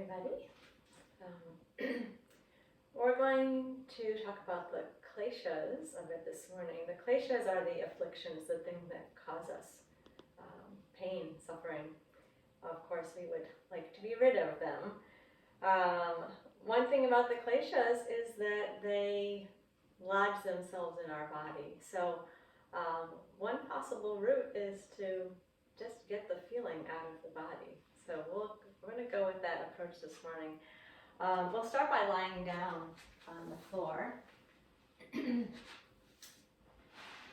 everybody. We're going to talk about the kleśas of it this morning. The kleśas are the afflictions, the things that cause us pain, suffering. Of course, we would like to be rid of them. One thing about the kleśas is that they lodge themselves in our body. So one possible route is to just get the feeling out of the body. So we're going to go with that approach this morning. We'll start by lying down on the floor.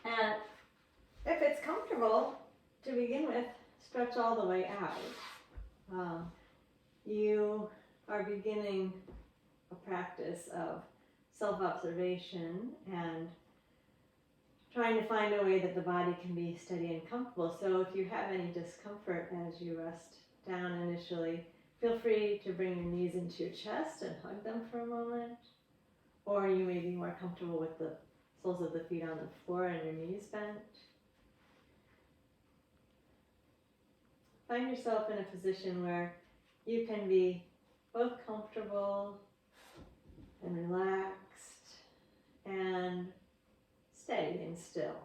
And if it's comfortable, to begin with, stretch all the way out. You are beginning a practice of self-observation and trying to find a way that the body can be steady and comfortable. So if you have any discomfort as you rest down initially, feel free to bring your knees into your chest and hug them for a moment. Or you may be more comfortable with the soles of the feet on the floor and your knees bent. Find yourself in a position where you can be both comfortable and relaxed and steady and still.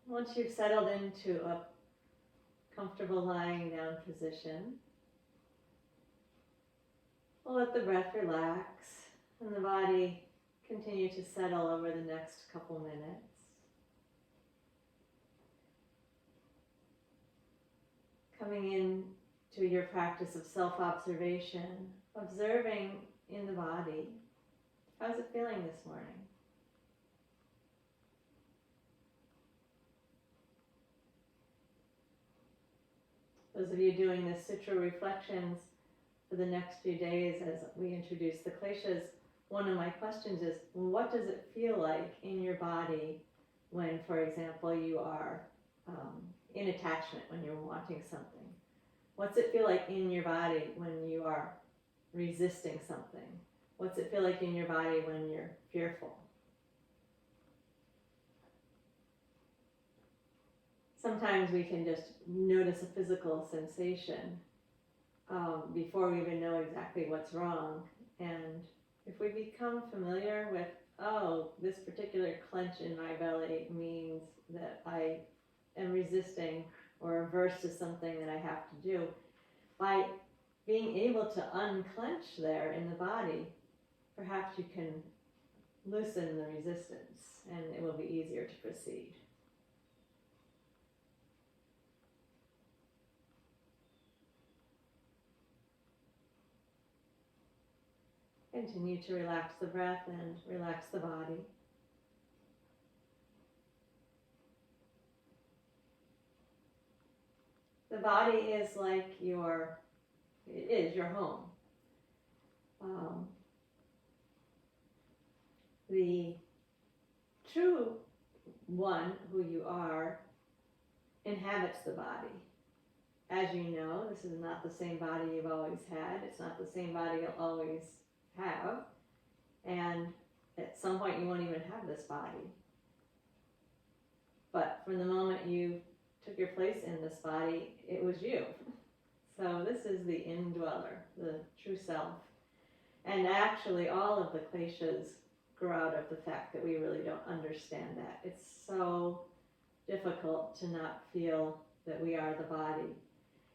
Once you've settled into a comfortable lying down position, we'll let the breath relax and the body continue to settle over the next couple minutes. Coming in to your practice of self-observation, observing in the body, how's it feeling this morning? Those of you doing the sutra reflections for the next few days as we introduce the kleśas, one of my questions is, what does it feel like in your body when, for example, you are in attachment, when you're wanting something? What's it feel like in your body when you are resisting something? What's it feel like in your body when you're fearful? Sometimes we can just notice a physical sensation before we even know exactly what's wrong. And if we become familiar with, oh, this particular clench in my belly means that I am resisting or averse to something that I have to do, by being able to unclench there in the body, perhaps you can loosen the resistance and it will be easier to proceed. Continue to relax the breath and relax the body. The body is like your home. The true one, who you are, inhabits the body. As you know, this is not the same body you've always had. It's not the same body you'll always have. And at some point you won't even have this body. But from the moment you took your place in this body, it was you. So this is the indweller, the true self. And actually all of the kleśas grow out of the fact that we really don't understand that. It's so difficult to not feel that we are the body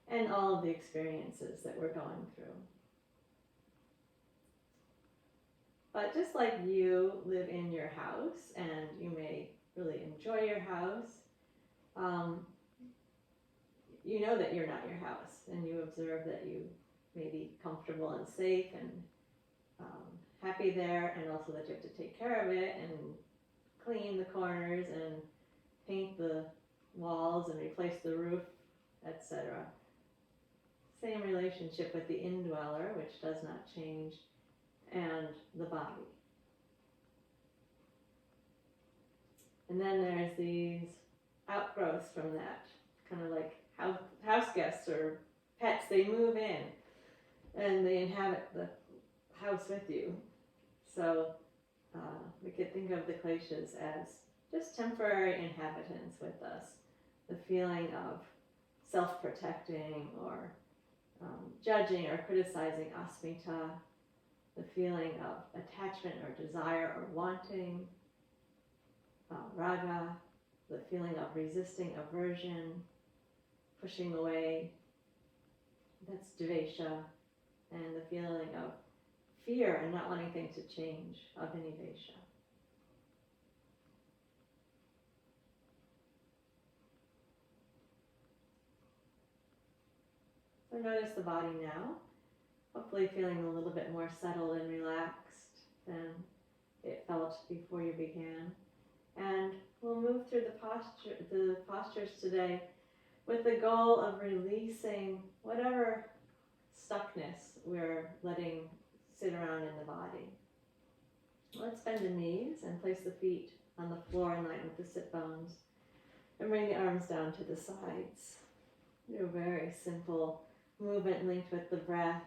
and all of the experiences that we're going through. But just like you live in your house and you may really enjoy your house, you know that you're not your house, and you observe that you may be comfortable and safe and happy there, and also that you have to take care of it and clean the corners and paint the walls and replace the roof, etc. Same relationship with the indweller, which does not change, and the body. And then there's these outgrowths from that, kind of like house guests or pets. They move in and they inhabit the house with you. So we could think of the kleśas as just temporary inhabitants with us. the feeling of self-protecting or judging or criticizing, asmita, the feeling of attachment or desire or wanting, raga, the feeling of resisting, aversion, pushing away, that's dvesha, and the feeling of fear and not wanting things to change, abhinivesha. So notice the body now, hopefully feeling a little bit more settled and relaxed than it felt before you began. And we'll move through the postures today with the goal of releasing whatever stuckness we're letting sit around in the body. Let's bend the knees and place the feet on the floor in line with the sit bones and bring the arms down to the sides. Do a very simple movement linked with the breath,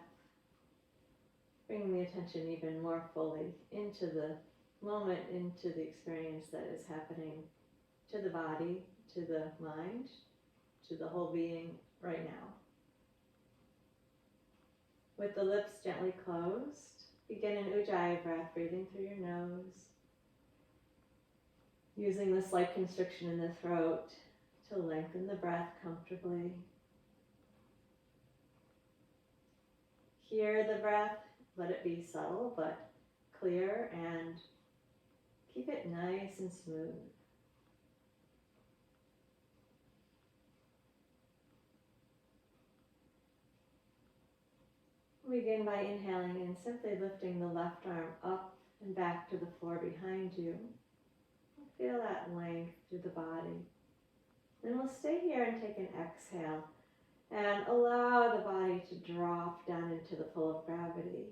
bringing the attention even more fully into the moment, into the experience that is happening to the body, to the mind, to the whole being right now. With the lips gently closed, begin an ujjayi breath, breathing through your nose, using the slight constriction in the throat to lengthen the breath comfortably. Hear the breath, let it be subtle but clear, and keep it nice and smooth. Begin by inhaling and simply lifting the left arm up and back to the floor behind you. Feel that length through the body. Then we'll stay here and take an exhale and allow the body to drop down into the pull of gravity.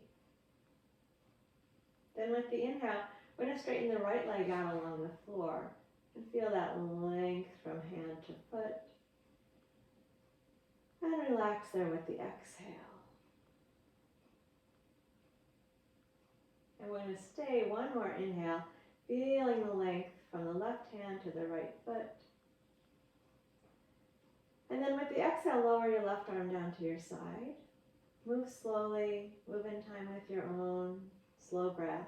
Then with the inhale, we're going to straighten the right leg out along the floor and feel that length from hand to foot. And relax there with the exhale. And we're going to stay one more inhale, feeling the length from the left hand to the right foot. And then with the exhale, lower your left arm down to your side. Move slowly, move in time with your own slow breath.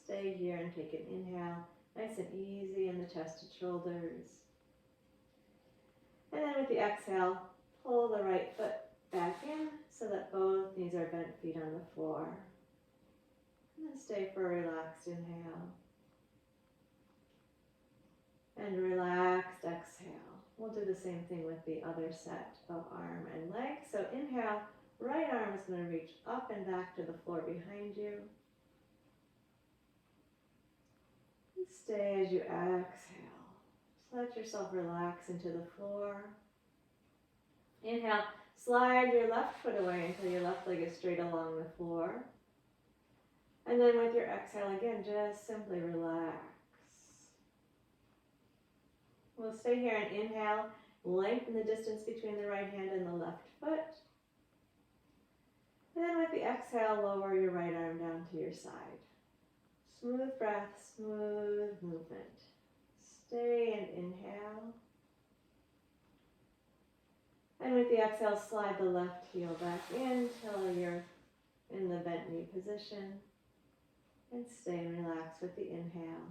Stay here and take an inhale, nice and easy in the chest and shoulders. And then with the exhale, pull the right foot back in so that both knees are bent, feet on the floor. And then stay for a relaxed inhale. And relaxed exhale. We'll do the same thing with the other set of arm and leg. So inhale, right arm is going to reach up and back to the floor behind you. And stay as you exhale. Just let yourself relax into the floor. Inhale, slide your left foot away until your left leg is straight along the floor. And then with your exhale again, just simply relax. We'll stay here and inhale, lengthen the distance between the right hand and the left foot. And then with the exhale, lower your right arm down to your side. Smooth breath, smooth movement. Stay and inhale. And with the exhale, slide the left heel back in till you're in the bent knee position. And stay and relax with the inhale.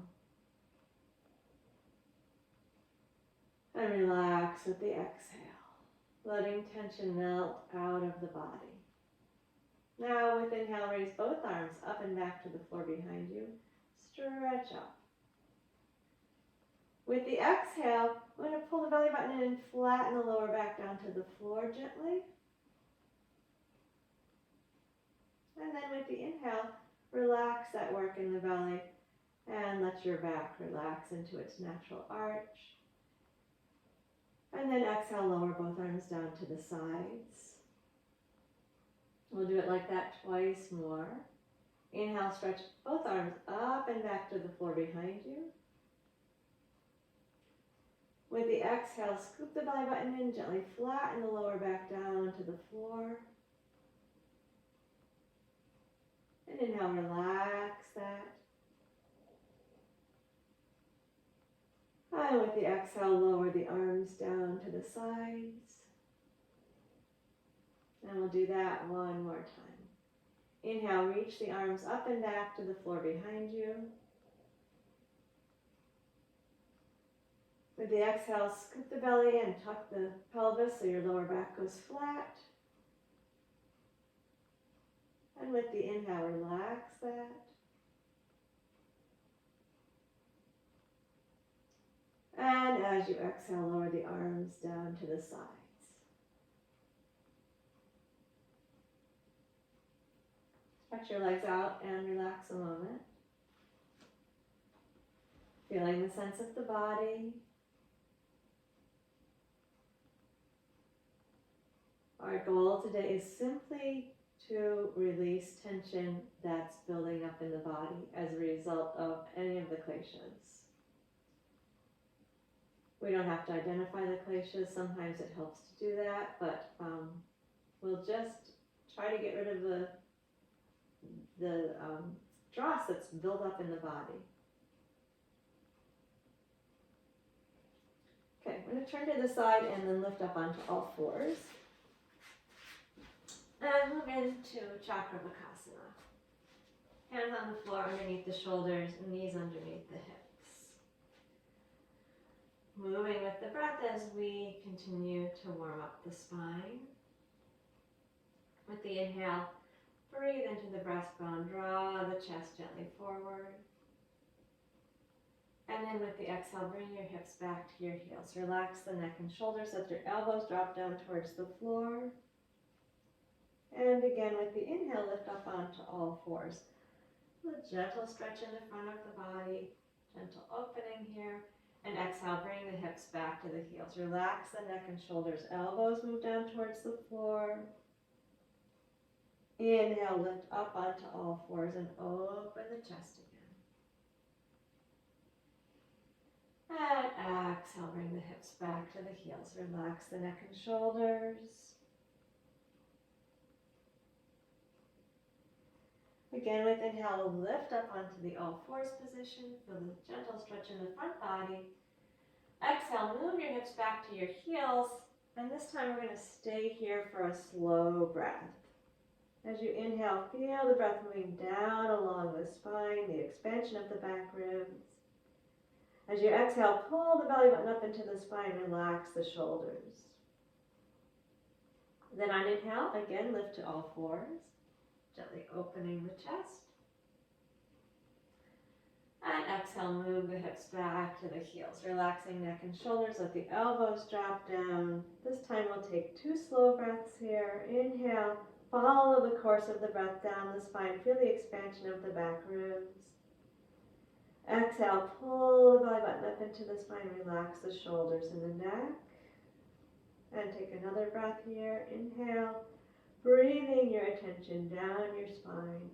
And relax with the exhale, letting tension melt out of the body. Now with inhale, raise both arms up and back to the floor behind you. Stretch up. With the exhale, I'm going to pull the belly button in and flatten the lower back down to the floor gently. And then with the inhale, relax that work in the belly and let your back relax into its natural arch. And then exhale, lower both arms down to the sides. We'll do it like that twice more. Inhale, stretch both arms up and back to the floor behind you. With the exhale, scoop the belly button in, gently flatten the lower back down to the floor. And inhale, relax that. And with the exhale, lower the arms down to the sides. And we'll do that one more time. Inhale, reach the arms up and back to the floor behind you. With the exhale, scoop the belly and tuck the pelvis so your lower back goes flat. And with the inhale, relax that. And as you exhale, lower the arms down to the sides. Stretch your legs out and relax a moment. Feeling the sense of the body. Our goal today is simply to release tension that's building up in the body as a result of any of the kleśas. We don't have to identify the kleśas. Sometimes it helps to do that, but we'll just try to get rid of the dross that's built up in the body. Okay, I'm going to turn to the side and then lift up onto all fours. And move into Chakravakasana. Hands on the floor underneath the shoulders, knees underneath the hips. Moving with the breath as we continue to warm up the spine. With the inhale, breathe into the breastbone, draw the chest gently forward. And then with the exhale, bring your hips back to your heels. Relax the neck and shoulders, let your elbows drop down towards the floor. And again, with the inhale, lift up onto all fours. A gentle stretch in the front of the body, gentle opening here. And exhale, bring the hips back to the heels. Relax the neck and shoulders, elbows move down towards the floor. Inhale, lift up onto all fours and open the chest again. And exhale, bring the hips back to the heels. Relax the neck and shoulders. Again, with inhale, lift up onto the all fours position. Feel the gentle stretch in the front body. Exhale, move your hips back to your heels. And this time we're going to stay here for a slow breath. As you inhale, feel the breath moving down along the spine, the expansion of the back ribs. As you exhale, pull the belly button up into the spine, relax the shoulders. Then on inhale, again, lift to all fours. Gently opening the chest. And exhale, move the hips back to the heels. Relaxing neck and shoulders, let the elbows drop down. This time we'll take 2 slow breaths here. Inhale, follow the course of the breath down the spine. Feel the expansion of the back ribs. Exhale, pull the belly button up into the spine. Relax the shoulders and the neck. And take another breath here. Inhale. Breathing your attention down your spine.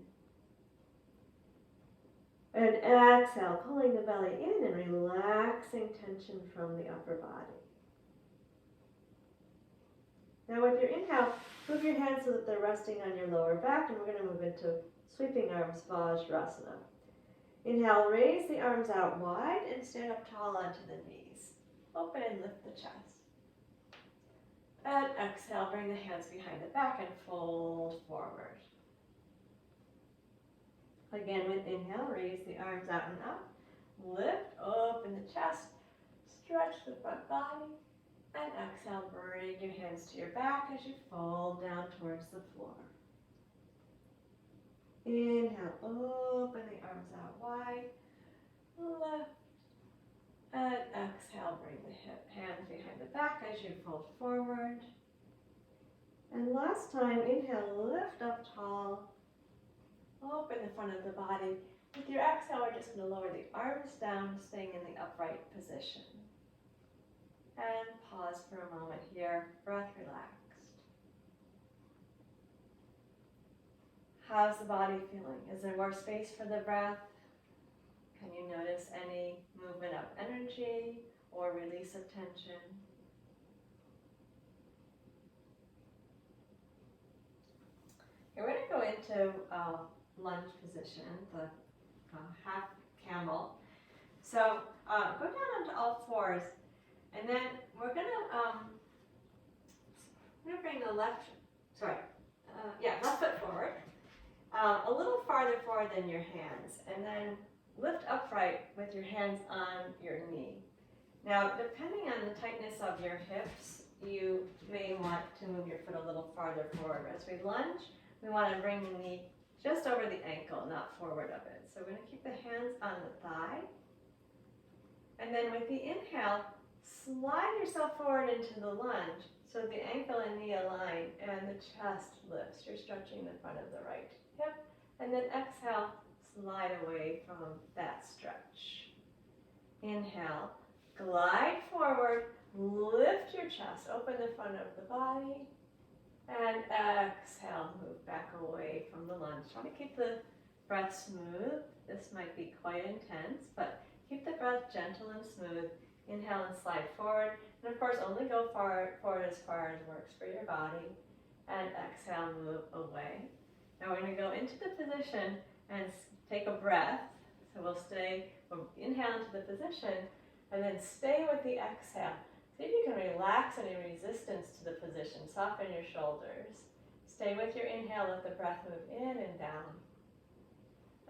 And exhale, pulling the belly in and relaxing tension from the upper body. Now with your inhale, move your hands so that they're resting on your lower back, and we're going to move into sweeping arms, Vajrasana. Inhale, raise the arms out wide and stand up tall onto the knees. Open and lift the chest. And exhale, bring the hands behind the back and fold forward. Again, with inhale, raise the arms out and up. Lift, open the chest, stretch the front body. And exhale, bring your hands to your back as you fold down towards the floor. Inhale, open the arms out wide. Lift. And exhale, bring the hands behind the back as you fold forward. And last time, inhale, lift up tall. Open the front of the body. With your exhale, we're just going to lower the arms down, staying in the upright position. And pause for a moment here, breath relaxed. How's the body feeling? Is there more space for the breath? Can you notice any movement of energy or release of tension? We're going to go into lunge position, the half camel. So go down onto all fours, and then we're gonna bring the left foot forward, a little farther forward than your hands, and then lift upright with your hands on your knee. Now, depending on the tightness of your hips, you may want to move your foot a little farther forward. As we lunge, we want to bring the knee just over the ankle, not forward of it. So we're going to keep the hands on the thigh. And then with the inhale, slide yourself forward into the lunge so the ankle and knee align and the chest lifts. You're stretching the front of the right hip. And then exhale, slide away from that stretch. Inhale, glide forward, lift your chest, open the front of the body, and exhale, move back away from the lunge. Try to keep the breath smooth. This might be quite intense, but keep the breath gentle and smooth. Inhale and slide forward, and of course only go forward as far as works for your body, and exhale, move away. Now we're going to go into the position and take a breath. So we'll inhale into the position, and then stay with the exhale. See if you can relax any resistance to the position. Soften your shoulders. Stay with your inhale, let the breath move in and down.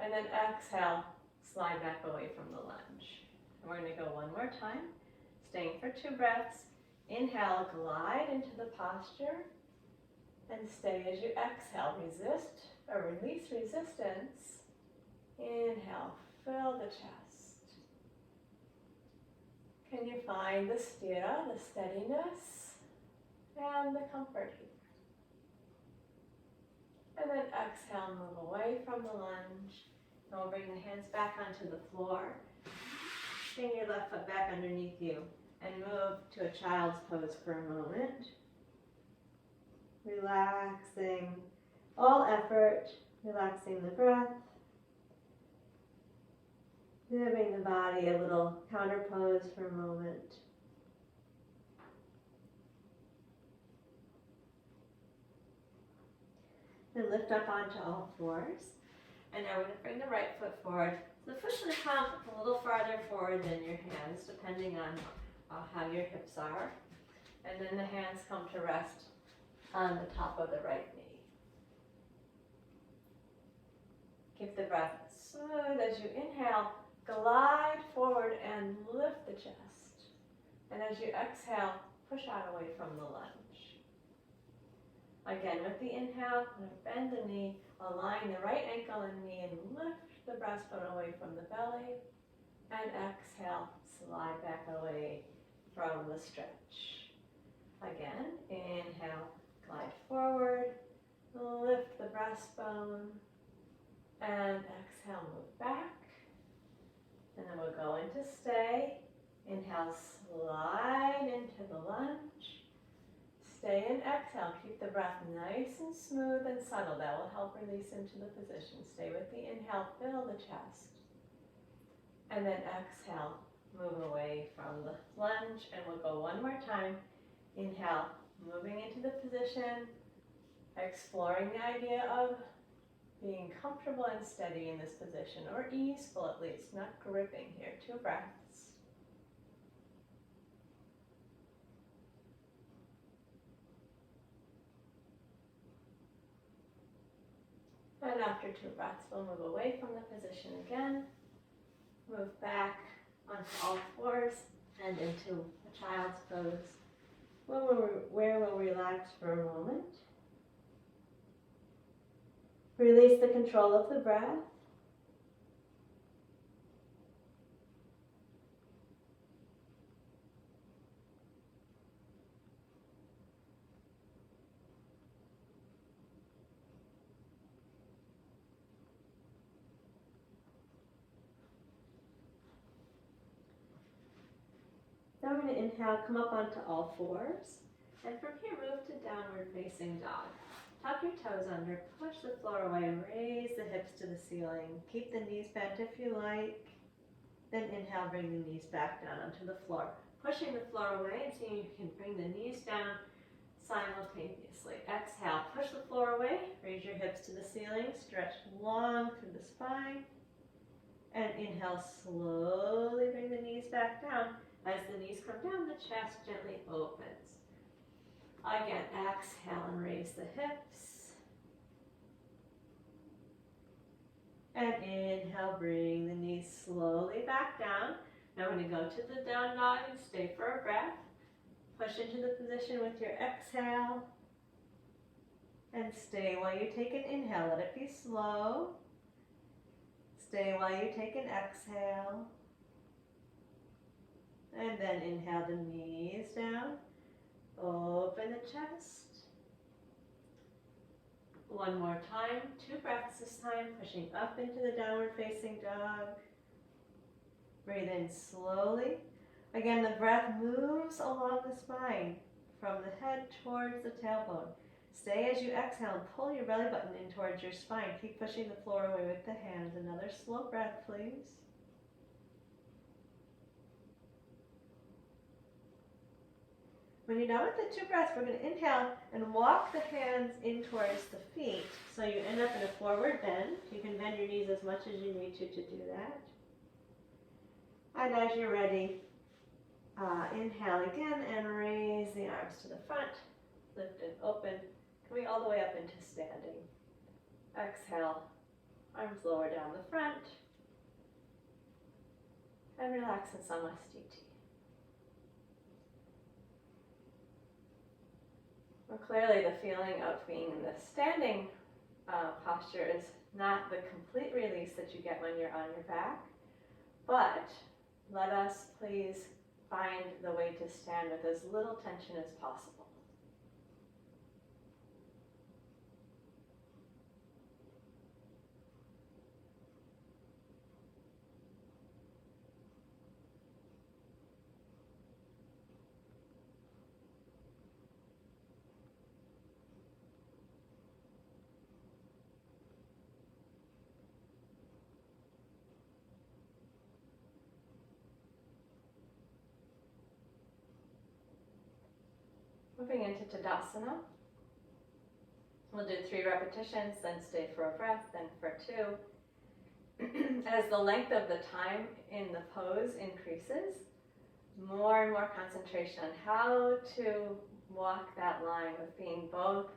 And then exhale, slide back away from the lunge. And we're going to go one more time, staying for 2 breaths. Inhale, glide into the posture, and stay as you exhale. Resist or release resistance. Inhale, fill the chest. Can you find the sthira, the steadiness, and the comfort here? And then exhale, move away from the lunge. And we'll bring the hands back onto the floor. Bring your left foot back underneath you and move to a child's pose for a moment. Relaxing all effort, relaxing the breath. Moving the body a little counter pose for a moment. Then lift up onto all fours. And now we're going to bring the right foot forward. The foot's going to come a little farther forward than your hands, depending on how your hips are. And then the hands come to rest on the top of the right knee. Keep the breath smooth as you inhale. Glide forward and lift the chest. And as you exhale, push out away from the lunge. Again, with the inhale, bend the knee, align the right ankle and knee, and lift the breastbone away from the belly. And exhale, slide back away from the stretch. Again, inhale, glide forward, lift the breastbone, and exhale, move back. And then we'll go into stay. Inhale, slide into the lunge. Stay and exhale. Keep the breath nice and smooth and subtle. That will help release into the position. Stay with the inhale, fill the chest. And then exhale, move away from the lunge. And we'll go one more time. Inhale, moving into the position. Exploring the idea of being comfortable and steady in this position, or easeful at least, not gripping here. 2 breaths. And after 2 breaths, we'll move away from the position again. Move back onto all fours and into a child's pose, where we'll relax for a moment. Release the control of the breath. Now we're going to inhale, come up onto all fours, and from here move to downward facing dog. Tuck your toes under, push the floor away, raise the hips to the ceiling. Keep the knees bent if you like. Then inhale, bring the knees back down onto the floor. Pushing the floor away and seeing if you can bring the knees down simultaneously. Exhale, push the floor away, raise your hips to the ceiling, stretch long through the spine. And inhale, slowly bring the knees back down. As the knees come down, the chest gently opens. Again, exhale and raise the hips. And inhale, bring the knees slowly back down. Now we're going to go to the down dog and stay for a breath. Push into the position with your exhale. And stay while you take an inhale. Let it be slow. Stay while you take an exhale. And then inhale the knees down. Open the chest. One more time. 2 breaths this time. Pushing up into the downward facing dog. Breathe in slowly. Again, the breath moves along the spine from the head towards the tailbone. Stay as you exhale and pull your belly button in towards your spine. Keep pushing the floor away with the hands. Another slow breath, please. When you're done with the 2 breaths, we're going to inhale and walk the hands in towards the feet. So you end up in a forward bend. You can bend your knees as much as you need to do that. And as you're ready, inhale again and raise the arms to the front. Lift and open. Coming all the way up into standing. Exhale, arms lower down the front. And relax in samasthiti. Well, clearly the feeling of being in the standing posture is not the complete release that you get when you're on your back, but let us please find the way to stand with as little tension as possible. Moving into Tadasana. We'll do 3 repetitions, then stay for a breath, then for 2. As the length of the time in the pose increases, more and more concentration on how to walk that line of being both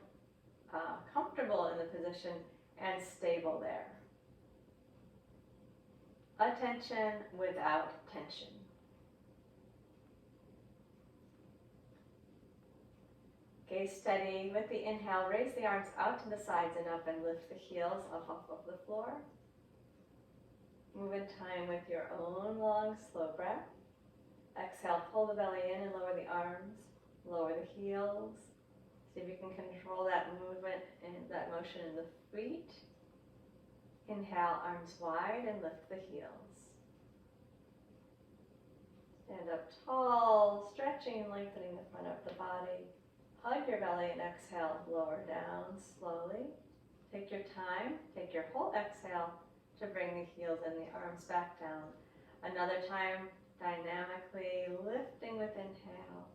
comfortable in the position and stable there. Attention without tension. Gaze steady with the inhale. Raise the arms out to the sides and up and lift the heels up off of the floor. Move in time with your own long, slow breath. Exhale, pull the belly in and lower the arms. Lower the heels. See if you can control that movement and that motion in the feet. Inhale, arms wide and lift the heels. Stand up tall, stretching and lengthening the front of the body. Hug your belly and exhale, lower down slowly. Take your time, take your whole exhale to bring the heels and the arms back down. Another time, dynamically lifting with inhale.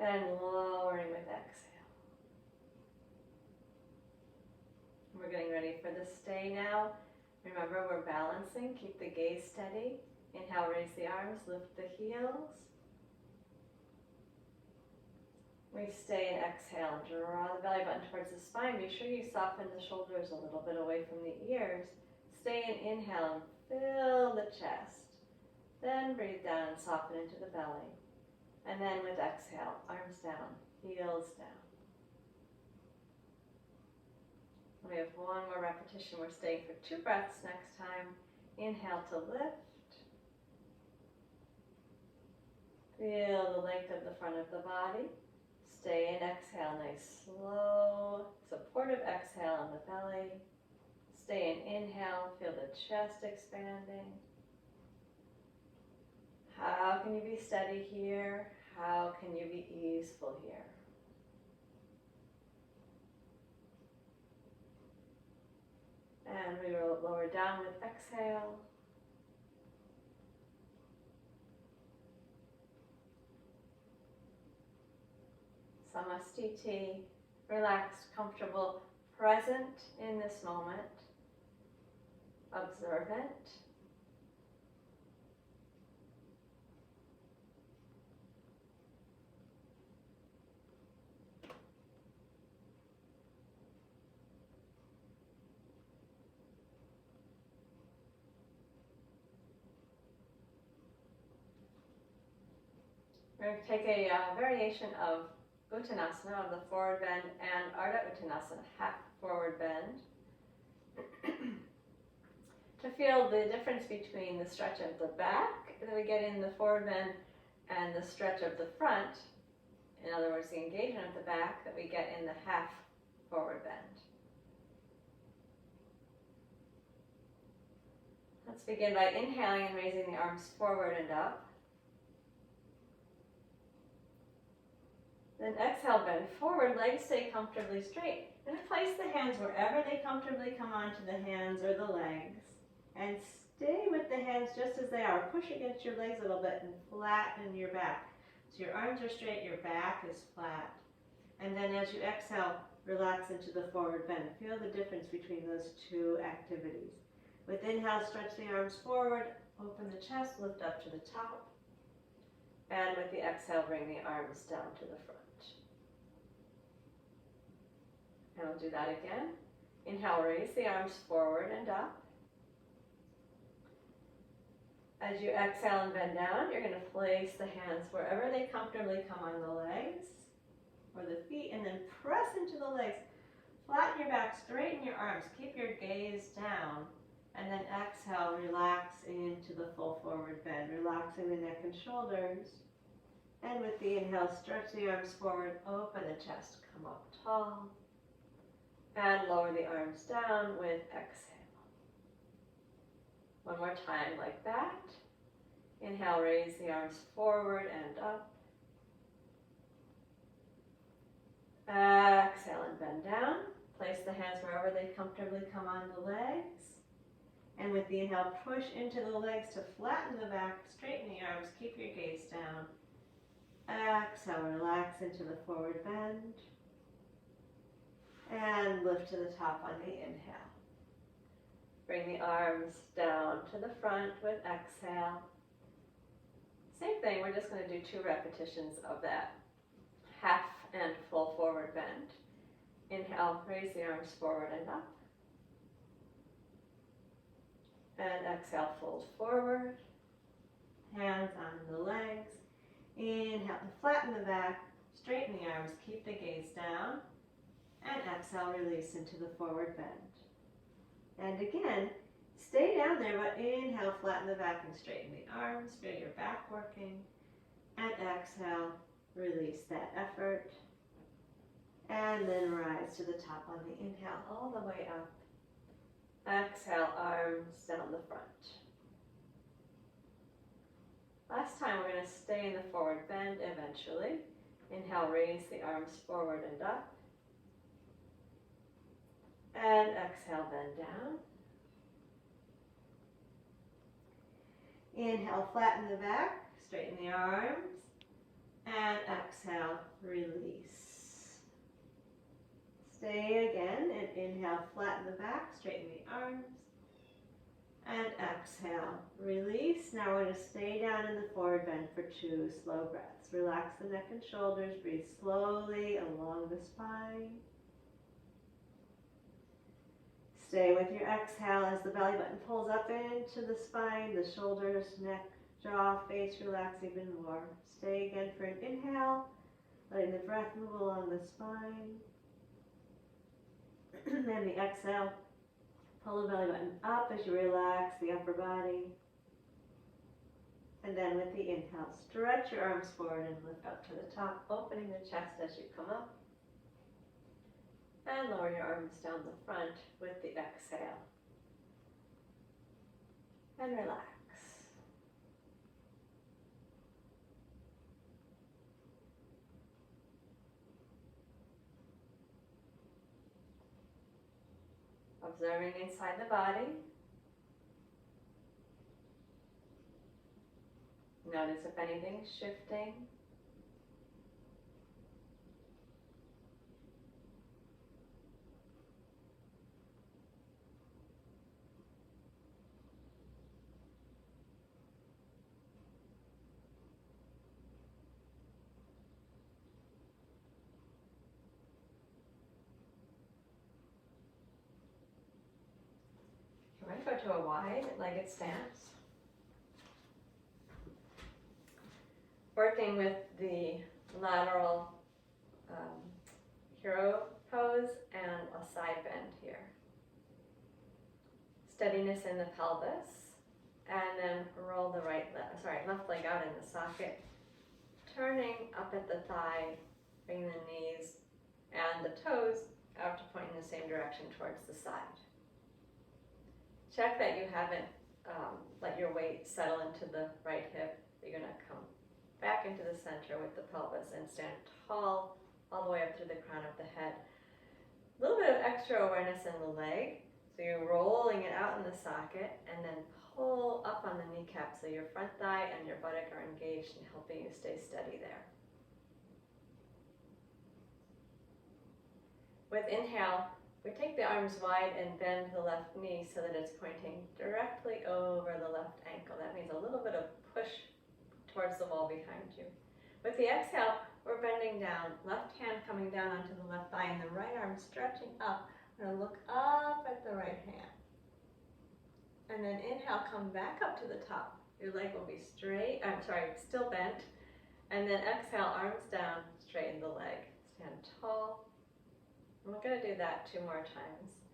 And lowering with exhale. We're getting ready for the stay now. Remember, we're balancing. Keep the gaze steady. Inhale, raise the arms, lift the heels. We stay and exhale. Draw the belly button towards the spine. Be sure you soften the shoulders a little bit away from the ears. Stay and inhale and fill the chest. Then breathe down and soften into the belly. And then with exhale, arms down, heels down. We have 1 more repetition. We're staying for 2 breaths next time. Inhale to lift. Feel the length of the front of the body. Stay and exhale, nice, slow, supportive exhale on the belly. Stay and inhale, feel the chest expanding. How can you be steady here? How can you be easeful here? And we will lower down with exhale. Samastiti, relaxed, comfortable, present in this moment. observant. We're going to take a variation of Uttanasana, of the forward bend, and Ardha Uttanasana, half forward bend. To feel the difference between the stretch of the back that we get in the forward bend and the stretch of the front, in other words, the engagement of the back that we get in the half forward bend. Let's begin by inhaling and raising the arms forward and up. Then exhale, bend forward, legs stay comfortably straight. And place the hands wherever they comfortably come onto the hands or the legs. And stay with the hands just as they are. Push against your legs a little bit and flatten your back. So your arms are straight, your back is flat. And then as you exhale, relax into the forward bend. Feel the difference between those two activities. With inhale, stretch the arms forward, open the chest, lift up to the top. And with the exhale, bring the arms down to the front. And we'll do that again. Inhale, raise the arms forward and up. As you exhale and bend down, you're going to place the hands wherever they comfortably come on the legs or the feet, and then press into the legs. Flatten your back, straighten your arms, keep your gaze down, and then exhale, relax into the full forward bend, relaxing the neck and shoulders. And with the inhale, stretch the arms forward, open the chest, come up tall. And lower the arms down with exhale. One more time like that. Inhale, raise the arms forward and up. Exhale and bend down. Place the hands wherever they comfortably come on the legs. And with the inhale, push into the legs to flatten the back, straighten the arms, keep your gaze down. Exhale, relax into the forward bend. And lift to the top on the inhale. Bring the arms down to the front with exhale. Same thing, we're just going to do 2 repetitions of that half and full forward bend. Inhale, raise the arms forward and up. And exhale, fold forward. Hands on the legs. Inhale to flatten the back, straighten the arms, keep the gaze down. And exhale, release into the forward bend. And again, stay down there, but inhale, flatten the back and straighten the arms, feel your back working. And exhale, release that effort. And then rise to the top on the inhale, all the way up. Exhale, arms down the front. Last time, we're going to stay in the forward bend eventually. Inhale, raise the arms forward and up. And exhale, bend down. Inhale, flatten the back, straighten the arms. And exhale, release. Stay again and inhale, flatten the back, straighten the arms. And exhale, release. Now we're going to stay down in the forward bend for 2 slow breaths. Relax the neck and shoulders, breathe slowly along the spine. Stay with your exhale as the belly button pulls up into the spine, the shoulders, neck, jaw, face relax even more. Stay again for an inhale, letting the breath move along the spine. And the exhale, pull the belly button up as you relax the upper body. And then with the inhale, stretch your arms forward and lift up to the top, opening the chest as you come up. And lower your arms down the front with the exhale. And relax. Observing inside the body. Notice if anything's shifting. to a wide-legged stance. Working with the lateral hero pose and a side bend here. Steadiness in the pelvis, and then roll the left leg out in the socket, turning up at the thigh, bring the knees and the toes out to point in the same direction towards the side. Check that you haven't let your weight settle into the right hip. You're going to come back into the center with the pelvis and stand tall all the way up through the crown of the head. A little bit of extra awareness in the leg. So you're rolling it out in the socket and then pull up on the kneecap so your front thigh and your buttock are engaged and helping you stay steady there. With inhale, we take the arms wide and bend the left knee so that it's pointing directly over the left ankle. That means a little bit of push towards the wall behind you. With the exhale, we're bending down, left hand coming down onto the left thigh and the right arm stretching up. We're going to look up at the right hand. And then inhale, come back up to the top. Your leg will be still bent. And then exhale, arms down, straighten the leg. Stand tall. And we're going to do that 2 more times.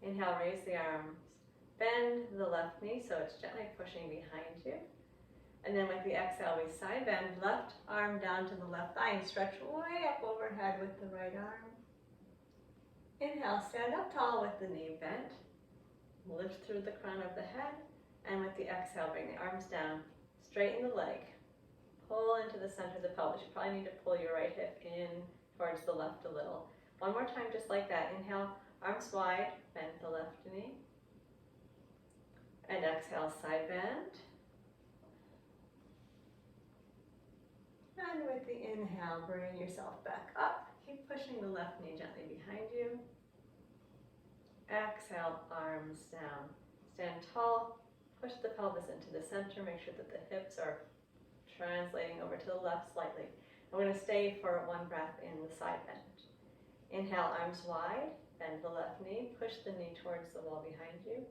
Inhale, raise the arms. Bend the left knee so it's gently pushing behind you. And then with the exhale, we side bend, left arm down to the left thigh and stretch way up overhead with the right arm. Inhale, stand up tall with the knee bent. Lift through the crown of the head. And with the exhale, bring the arms down. Straighten the leg. Pull into the center of the pelvis. You probably need to pull your right hip in towards the left a little. One more time, just like that. Inhale, arms wide, bend the left knee. And exhale, side bend. And with the inhale, bring yourself back up. Keep pushing the left knee gently behind you. Exhale, arms down. Stand tall. Push the pelvis into the center. Make sure that the hips are translating over to the left slightly. And we're going to stay for 1 breath in the side bend. Inhale, arms wide. Bend the left knee. Push the knee towards the wall behind you.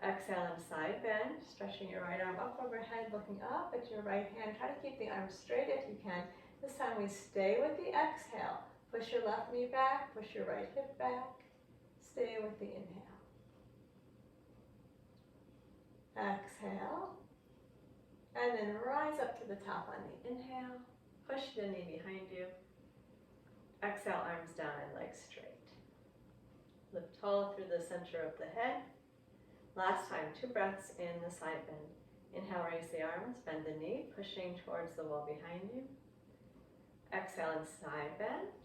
Exhale and side bend, stretching your right arm up overhead, looking up at your right hand. Try to keep the arms straight if you can. This time we stay with the exhale. Push your left knee back, push your right hip back. Stay with the inhale. Exhale. And then rise up to the top on the inhale. Push the knee behind you. Exhale, arms down and legs straight. Lift tall through the center of the head. Last time, 2 breaths in the side bend. Inhale, raise the arms, bend the knee, pushing towards the wall behind you. Exhale and side bend.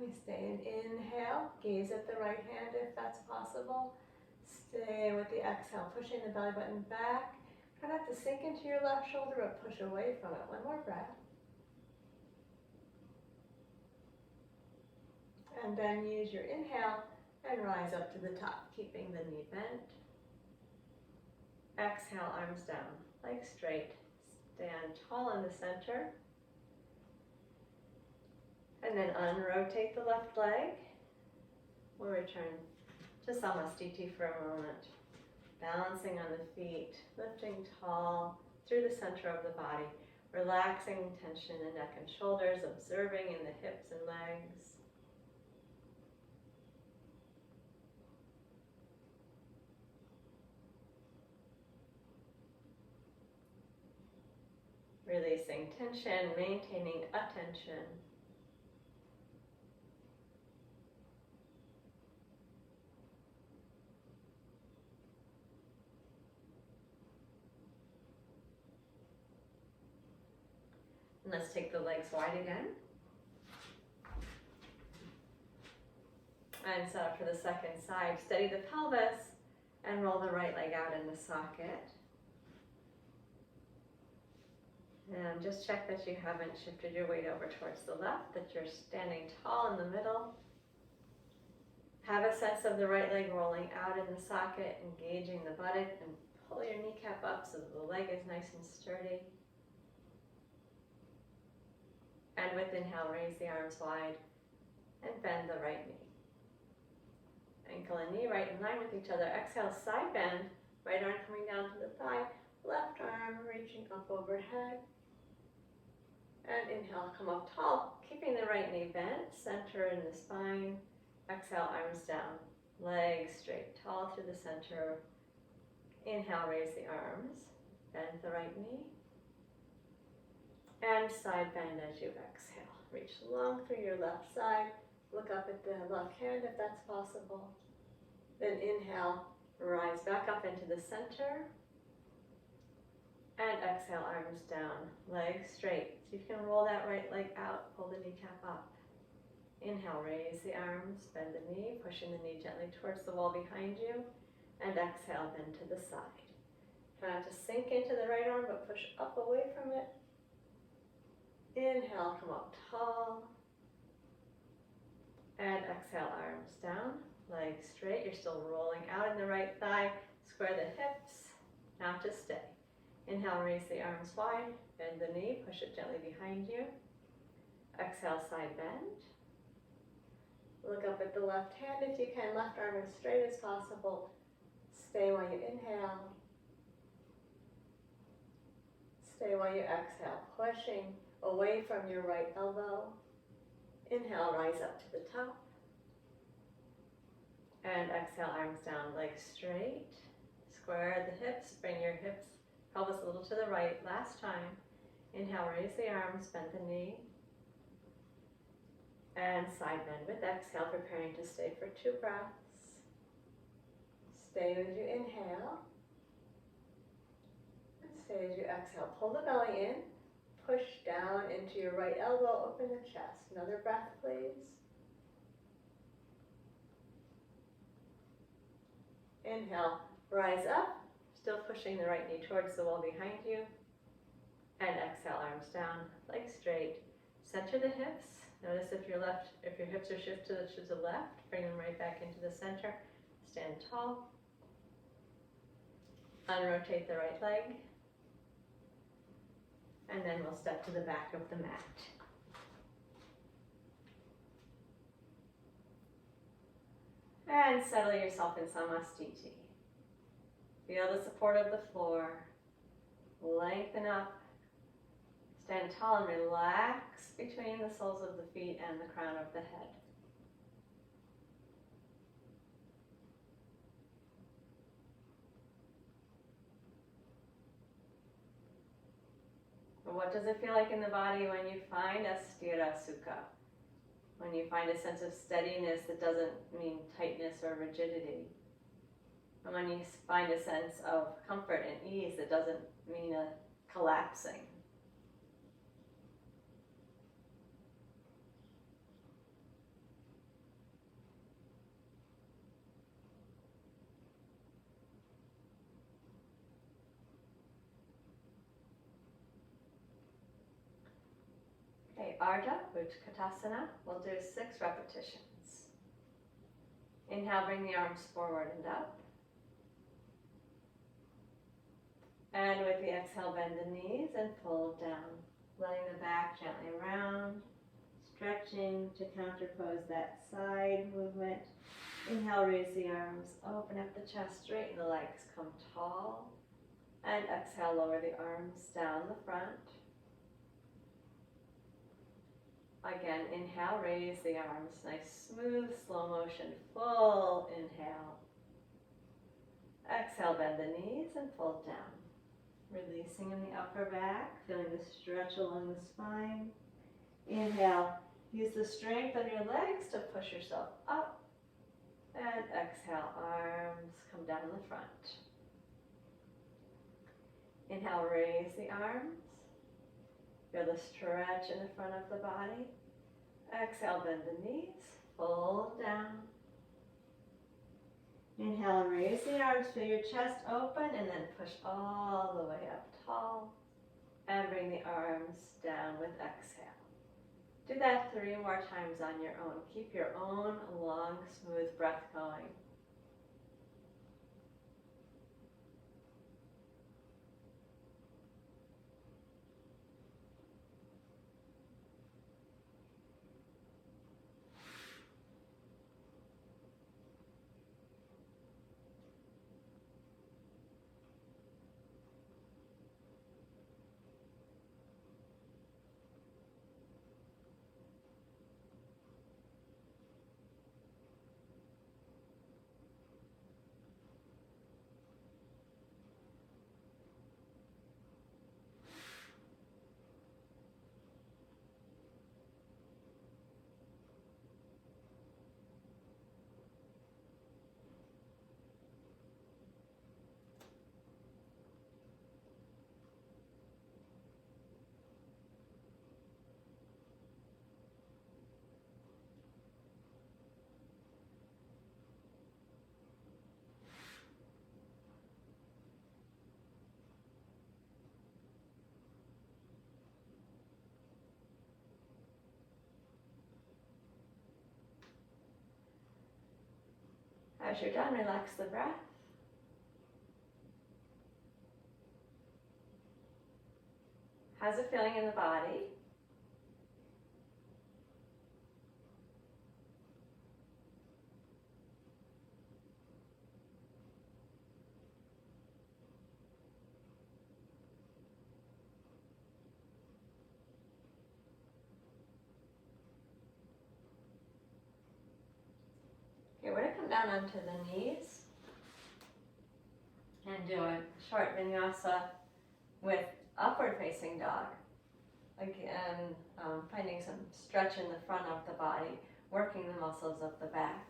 We stay in inhale, gaze at the right hand if that's possible. Stay with the exhale, pushing the belly button back. Try not to sink into your left shoulder, but push away from it. 1 more breath. And then use your inhale and rise up to the top, keeping the knee bent. Exhale, arms down, legs straight. Stand tall in the center. And then unrotate the left leg. We'll return to Samastiti for a moment. Balancing on the feet, lifting tall through the center of the body. Relaxing tension in the neck and shoulders, observing in the hips and legs. Releasing tension, maintaining attention. And let's take the legs wide again. And set up for the second side. Steady the pelvis and roll the right leg out in the socket. And just check that you haven't shifted your weight over towards the left, that you're standing tall in the middle. Have a sense of the right leg rolling out in the socket, engaging the buttock, and pull your kneecap up so that the leg is nice and sturdy. And with inhale, raise the arms wide and bend the right knee. Ankle and knee right in line with each other. Exhale, side bend. Right arm coming down to the thigh. Left arm reaching up overhead. And inhale, come up tall. Keeping the right knee bent. Center in the spine. Exhale, arms down. Legs straight, tall through the center. Inhale, raise the arms. Bend the right knee. And side bend as you exhale. Reach long through your left side. Look up at the left hand if that's possible. Then inhale, rise back up into the center. And exhale, arms down, legs straight. So you can roll that right leg out, pull the kneecap up. Inhale, raise the arms, bend the knee, pushing the knee gently towards the wall behind you. And exhale, bend to the side. Try not to sink into the right arm, but push up away from it. Inhale, come up tall. And exhale, arms down, legs straight. You're still rolling out in the right thigh. Square the hips. Now to stay. Inhale, raise the arms wide. Bend the knee, push it gently behind you. Exhale, side bend. Look up at the left hand if you can. Left arm as straight as possible. Stay while you inhale. Stay while you exhale, pushing away from your right elbow. Inhale, rise up to the top. And exhale, arms down, legs straight. Square the hips, bring your hips, pelvis a little to the right. Last time. Inhale, raise the arms, bend the knee. And side bend with exhale, preparing to stay for 2 breaths. Stay as you inhale. And stay as you exhale. Pull the belly in. Push down into your right elbow, open the chest. Another breath, please. Inhale, rise up, still pushing the right knee towards the wall behind you. And exhale, arms down, legs straight. Center the hips. Notice if your hips are shifted to the left, bring them right back into the center. Stand tall. Unrotate the right leg. And then we'll step to the back of the mat. And settle yourself in Samastiti. Feel the support of the floor. Lengthen up. Stand tall and relax between the soles of the feet and the crown of the head. What does it feel like in the body when you find a sthira sukha? When you find a sense of steadiness that doesn't mean tightness or rigidity? And when you find a sense of comfort and ease that doesn't mean a collapsing? Okay, Ardha Utkatasana. We'll do 6 repetitions. Inhale, bring the arms forward and up. And with the exhale, bend the knees and fold down. Letting the back gently round. Stretching to counterpose that side movement. Inhale, raise the arms, open up the chest, straighten the legs, come tall. And exhale, lower the arms down the front. Again, inhale, raise the arms. Nice, smooth, slow motion, full inhale. Exhale, bend the knees and fold down. Releasing in the upper back, feeling the stretch along the spine. Inhale, use the strength of your legs to push yourself up. And exhale, arms come down the front. Inhale, raise the arms. Feel the stretch in the front of the body. Exhale, bend the knees, fold down. Inhale, raise the arms, feel your chest open, and then push all the way up tall. And bring the arms down with exhale. Do that 3 more times on your own. Keep your own long, smooth breath going. As you're done, relax the breath. How's it feeling in the body? Okay, we're going to come down onto the knees and do a short vinyasa with upward facing dog. Again, finding some stretch in the front of the body, working the muscles of the back.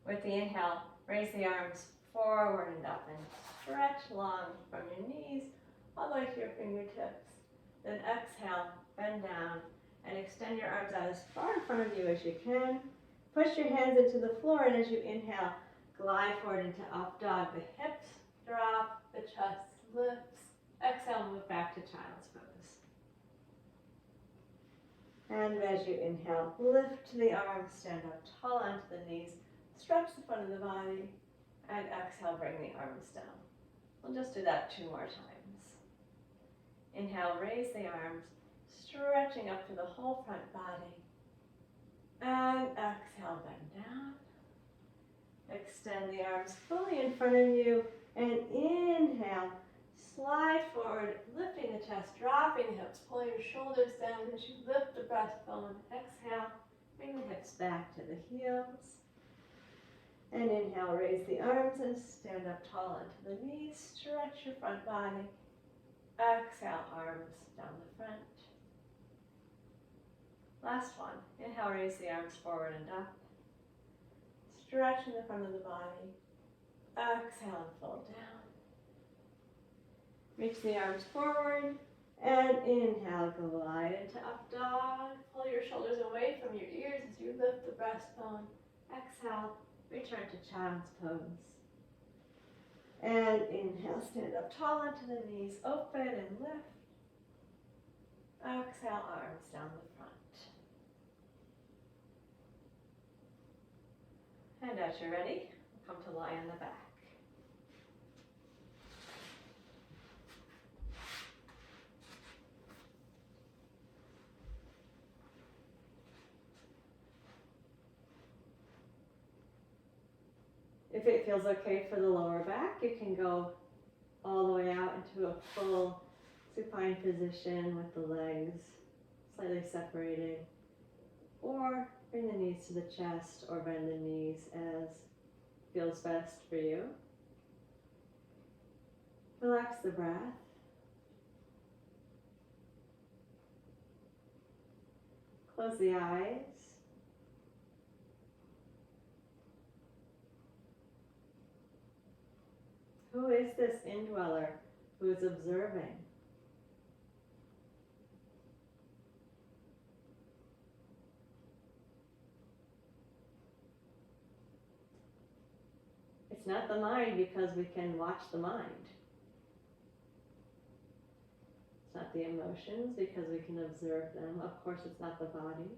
With the inhale, raise the arms forward and up and stretch long from your knees all the way to your fingertips. Then exhale, bend down and extend your arms out as far in front of you as you can. Push your hands into the floor, and as you inhale, glide forward into up dog. The hips drop, the chest lifts. Exhale, move back to child's pose. And as you inhale, lift the arms, stand up tall onto the knees, stretch the front of the body, and exhale, bring the arms down. We'll just do that 2 more times. Inhale, raise the arms, stretching up to the whole front body. And exhale, bend down. Extend the arms fully in front of you, and inhale. Slide forward, lifting the chest, dropping the hips. Pull your shoulders down as you lift the breastbone. Exhale, bring the hips back to the heels. And inhale, raise the arms and stand up tall onto the knees. Stretch your front body. Exhale, arms down the front. Last one. Inhale, raise the arms forward and up. Stretching the front of the body. Exhale and fold down. Reach the arms forward and inhale, glide into up dog. Pull your shoulders away from your ears as you lift the breastbone. Exhale, return to child's pose. And inhale, stand up tall onto the knees, open and lift. Exhale, arms down the front. And as you're ready, come to lie on the back. If it feels okay for the lower back, you can go all the way out into a full supine position with the legs slightly separated, or bring the knees to the chest or bend the knees as feels best for you. Relax the breath. Close the eyes. Who is this indweller who is observing? It's not the mind, because we can watch the mind. It's not the emotions, because we can observe them. Of course, it's not the body.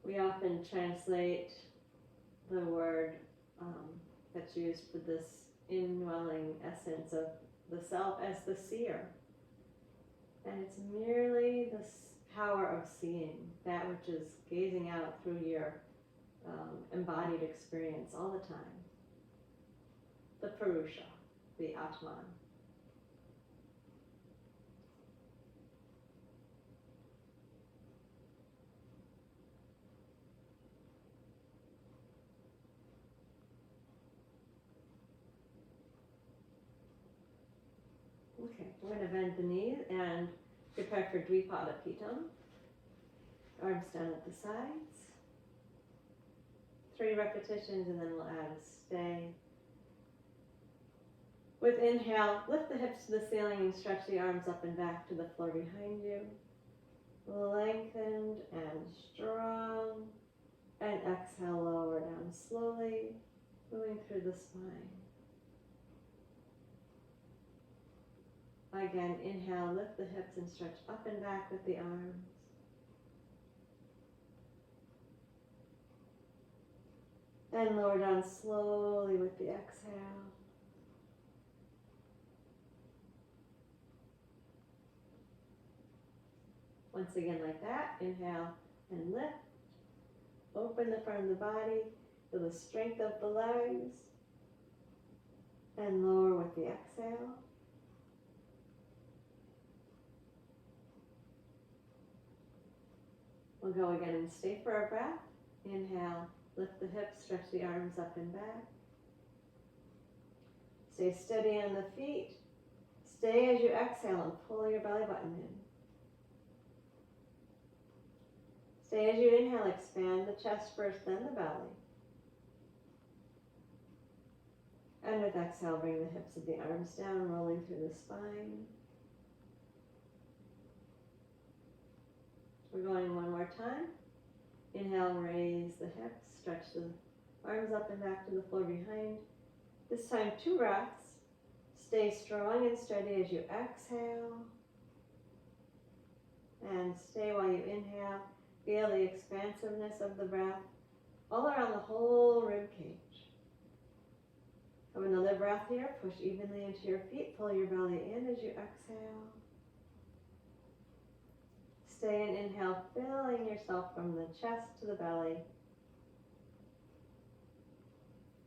We often translate the word that's used for this indwelling essence of the self as the seer. And it's merely this power of seeing, that which is gazing out through your embodied experience all the time. The Purusha, the Atman. Okay, we're going to bend the knees and prepare for Dvipada Pitam. Arms down at the sides. 3 repetitions, and then we'll add a stay. With inhale, lift the hips to the ceiling and stretch the arms up and back to the floor behind you. lengthened and strong. And exhale, lower down slowly, moving through the spine. Again, inhale, lift the hips and stretch up and back with the arms. And lower down slowly with the exhale. Once again like that, inhale and lift. Open the front of the body, feel the strength of the legs. And lower with the exhale. We'll go again and stay for our breath. Inhale, lift the hips, stretch the arms up and back. Stay steady on the feet. Stay as you exhale and pull your belly button in. Stay as you inhale, expand the chest first, then the belly. And with exhale, bring the hips of the arms down, rolling through the spine. We're going one more time. Inhale, raise the hips, stretch the arms up and back to the floor behind. This time, 2 breaths. Stay strong and steady as you exhale. And stay while you inhale. Feel the expansiveness of the breath all around the whole rib cage. Have another breath here. Push evenly into your feet. Pull your belly in as you exhale. Stay and inhale, filling yourself from the chest to the belly.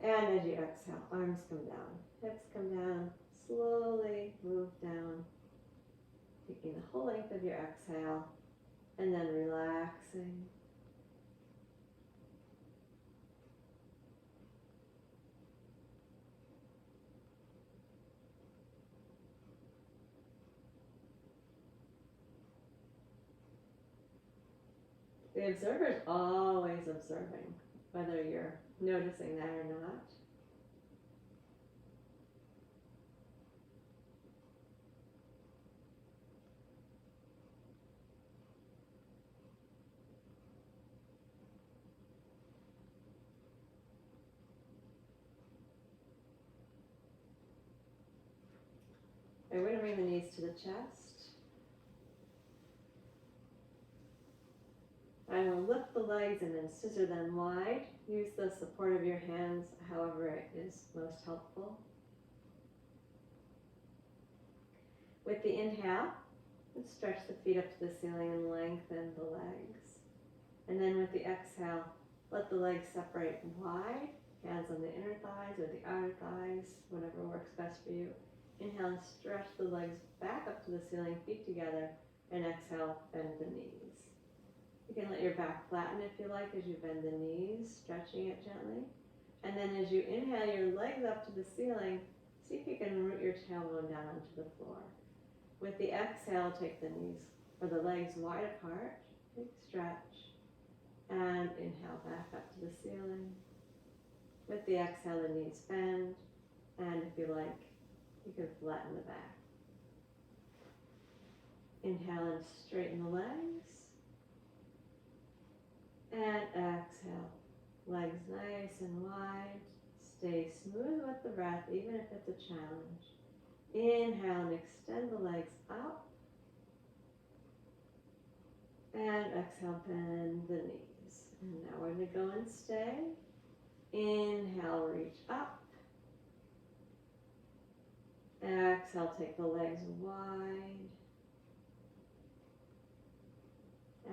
And as you exhale, arms come down, hips come down, slowly move down, taking the whole length of your exhale, and then relaxing. The observer is always observing, whether you're noticing that or not. And we're going to bring the knees to the chest. I will lift the legs and then scissor them wide. Use the support of your hands however it is most helpful. With the inhale, let's stretch the feet up to the ceiling and lengthen the legs. And then with the exhale, let the legs separate wide. Hands on the inner thighs or the outer thighs, whatever works best for you. Inhale and stretch the legs back up to the ceiling, feet together, and exhale, bend the knees. You can let your back flatten if you like as you bend the knees, stretching it gently. And then as you inhale your legs up to the ceiling, see if you can root your tailbone down onto the floor. With the exhale, take the knees or the legs wide apart, big stretch, and inhale back up to the ceiling. With the exhale, the knees bend, and if you like, you can flatten the back. Inhale and straighten the legs. And exhale, legs nice and wide. Stay smooth with the breath, even if it's a challenge. Inhale and extend the legs up. And exhale, bend the knees. And now we're going to go and stay. Inhale, reach up. Exhale, take the legs wide.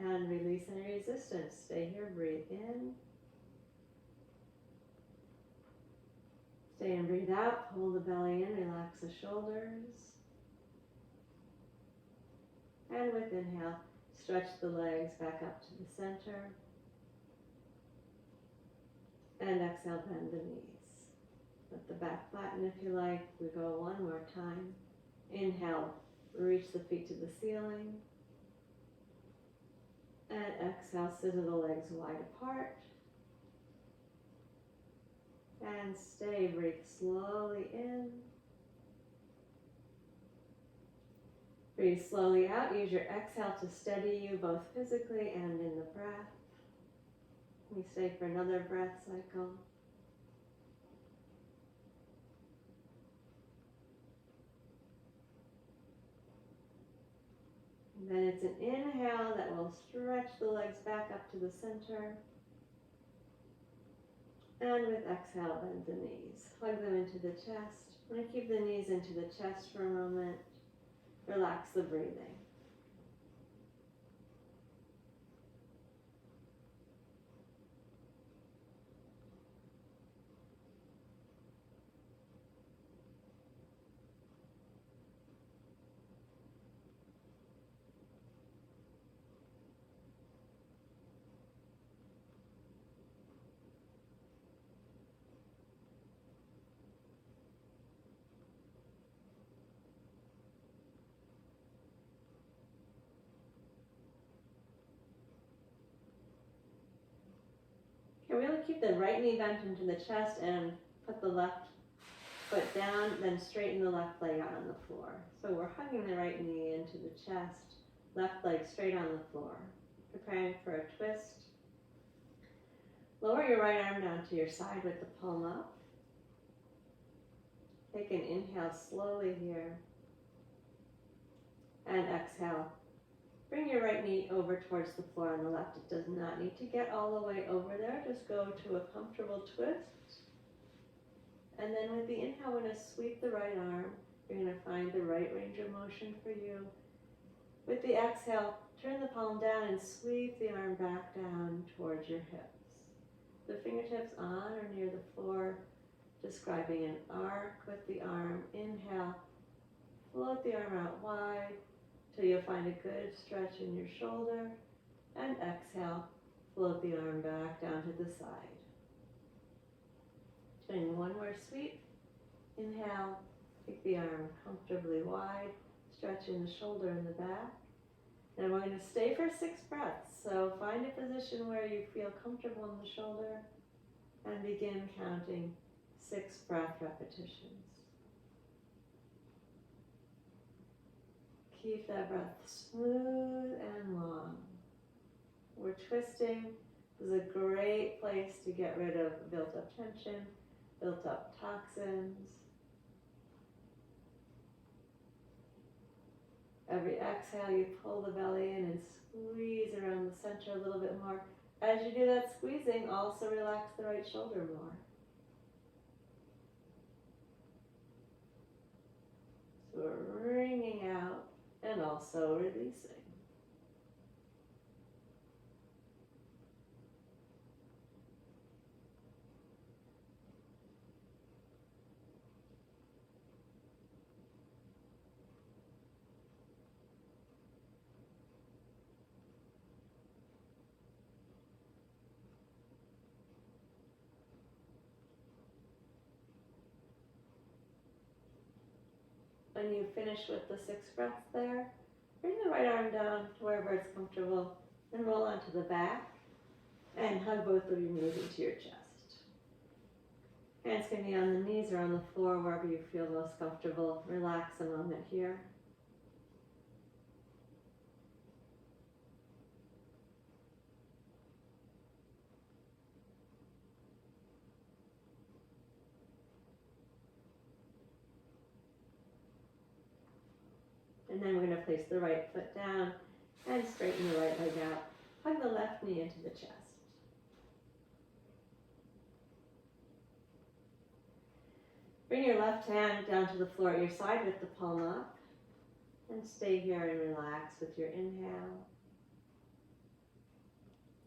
And release any resistance. Stay here, breathe in. Stay and breathe out. Pull the belly in, relax the shoulders. And with inhale, stretch the legs back up to the center. And exhale, bend the knees. Let the back flatten if you like. We go one more time. Inhale, reach the feet to the ceiling. And exhale, scissor the legs wide apart. And stay, breathe slowly in. Breathe slowly out. Use your exhale to steady you both physically and in the breath. We stay for another breath cycle. And then it's an inhale that will stretch the legs back up to the center. And with exhale, bend the knees. Hug them into the chest. I'm going to keep the knees into the chest for a moment. Relax the breathing. You can really keep the right knee bent into the chest and put the left foot down, then straighten the left leg out on the floor. So we're hugging the right knee into the chest, left leg straight on the floor. Preparing for a twist. Lower your right arm down to your side with the palm up. Take an inhale slowly here. And exhale. Bring your right knee over towards the floor on the left. It does not need to get all the way over there. Just go to a comfortable twist. And then with the inhale, we're going to sweep the right arm. You're going to find the right range of motion for you. With the exhale, turn the palm down and sweep the arm back down towards your hips. The fingertips on or near the floor, describing an arc with the arm. Inhale, float the arm out wide till you'll find a good stretch in your shoulder. And exhale, float the arm back down to the side. Doing one more sweep. Inhale, take the arm comfortably wide, stretching the shoulder and the back. And we're going to stay for 6 breaths. So find a position where you feel comfortable in the shoulder and begin counting 6 breath repetitions. Keep that breath smooth and long. We're twisting. This is a great place to get rid of built up tension, built up toxins. Every exhale, you pull the belly in and squeeze around the center a little bit more. As you do that squeezing, also relax the right shoulder more. So we're wringing out and also releasing. When you finish with the 6 breaths there, bring the right arm down to wherever it's comfortable and roll onto the back and hug both of your knees into your chest. Hands can be on the knees or on the floor, wherever you feel most comfortable. Relax a moment here. And then we're going to place the right foot down and straighten the right leg out. Hug the left knee into the chest. Bring your left hand down to the floor at your side with the palm up. And stay here and relax with your inhale.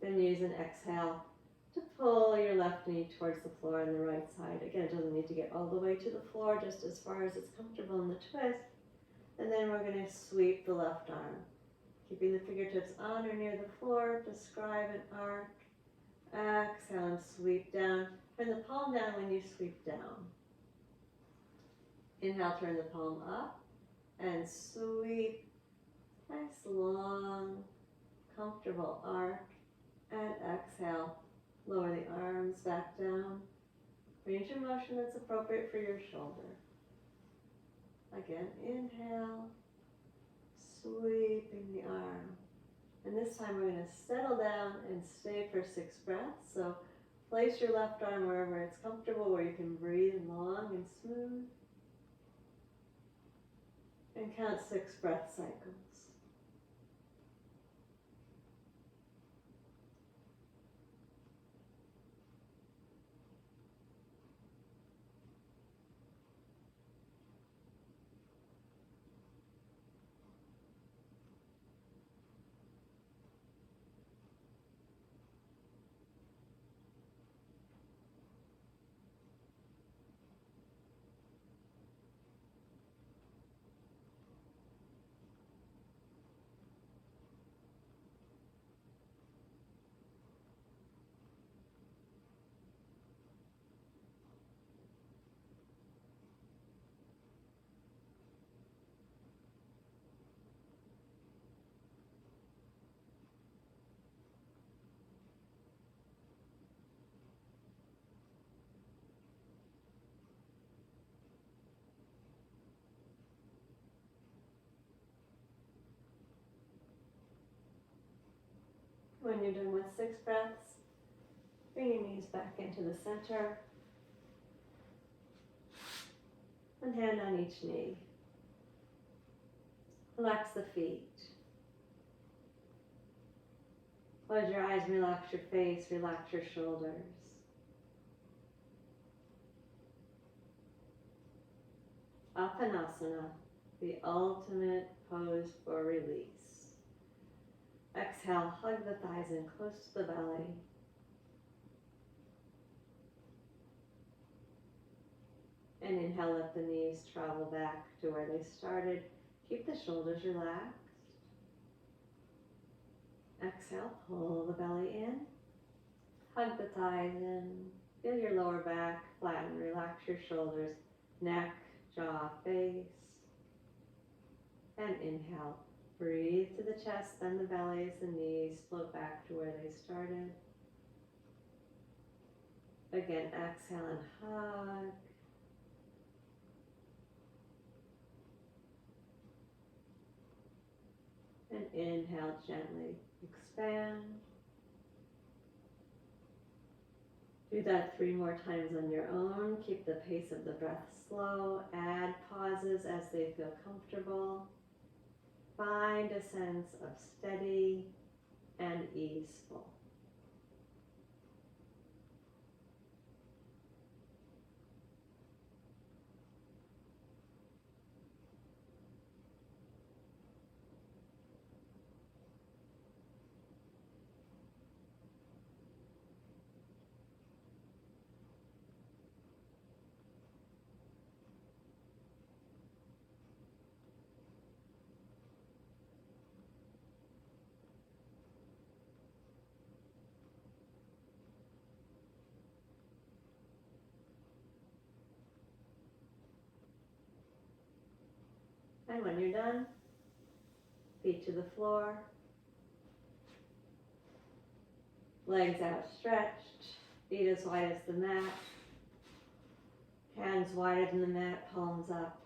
Then use an exhale to pull your left knee towards the floor on the right side. Again, it doesn't need to get all the way to the floor, just as far as it's comfortable in the twist. And then we're going to sweep the left arm. Keeping the fingertips on or near the floor, describe an arc. Exhale and sweep down. Turn the palm down when you sweep down. Inhale, turn the palm up and sweep. Nice long, comfortable arc. And exhale, lower the arms back down. Range of motion that's appropriate for your shoulder. Again, inhale, sweeping the arm. And this time we're going to settle down and stay for 6 breaths. So place your left arm wherever it's comfortable, where you can breathe long and smooth. And count 6 breath cycles. When you're done with 6 breaths, bring your knees back into the center. One hand on each knee. Relax the feet. Close your eyes, relax your face, relax your shoulders. Apanasana, the ultimate pose for release. Exhale, hug the thighs in close to the belly. And inhale, let the knees travel back to where they started. Keep the shoulders relaxed. Exhale, pull the belly in. Hug the thighs in. Feel your lower back flatten. Relax your shoulders, neck, jaw, face. And inhale. Breathe to the chest, then the belly, the knees float back to where they started. Again, exhale and hug. And inhale, gently expand. Do that 3 more times on your own. Keep the pace of the breath slow. Add pauses as they feel comfortable. Find a sense of steady and easeful. And when you're done, feet to the floor, legs outstretched, feet as wide as the mat, hands wider than the mat, palms up,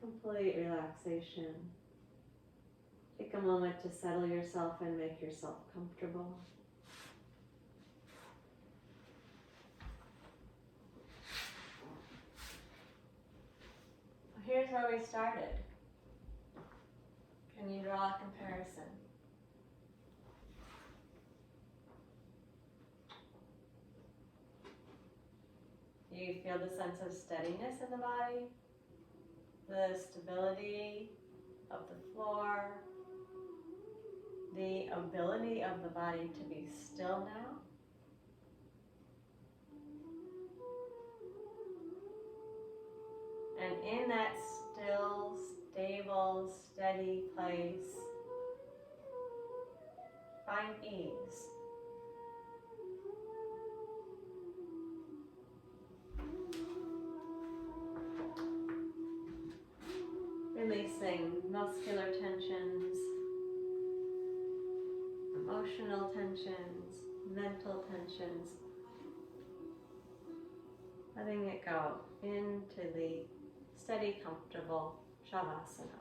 complete relaxation. Take a moment to settle yourself and make yourself comfortable. Here's where we started. Can you draw a comparison? Do you feel the sense of steadiness in the body? The stability of the floor? The ability of the body to be still now? And in that still, stable, steady place, find ease. Releasing muscular tensions, emotional tensions, mental tensions. Letting it go into the steady, comfortable Shavasana.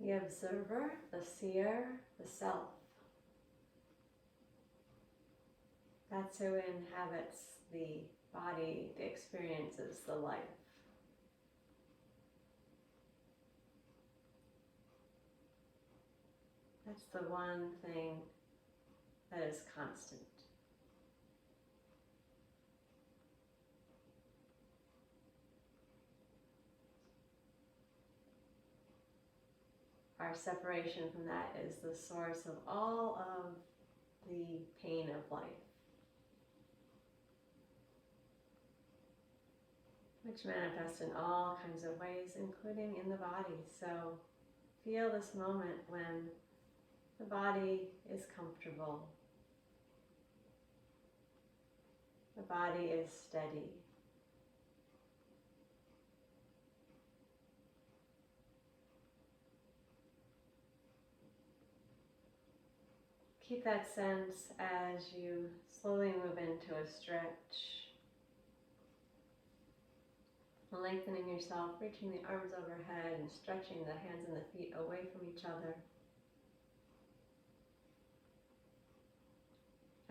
the observer, the seer, the self. That's who inhabits the body, the experiences, the life. That's the one thing that is constant. Our separation from that is the source of all of the pain of life, which manifests in all kinds of ways, including in the body. So feel this moment when the body is comfortable, the body is steady. Keep that sense as you slowly move into a stretch. Lengthening yourself, reaching the arms overhead and stretching the hands and the feet away from each other.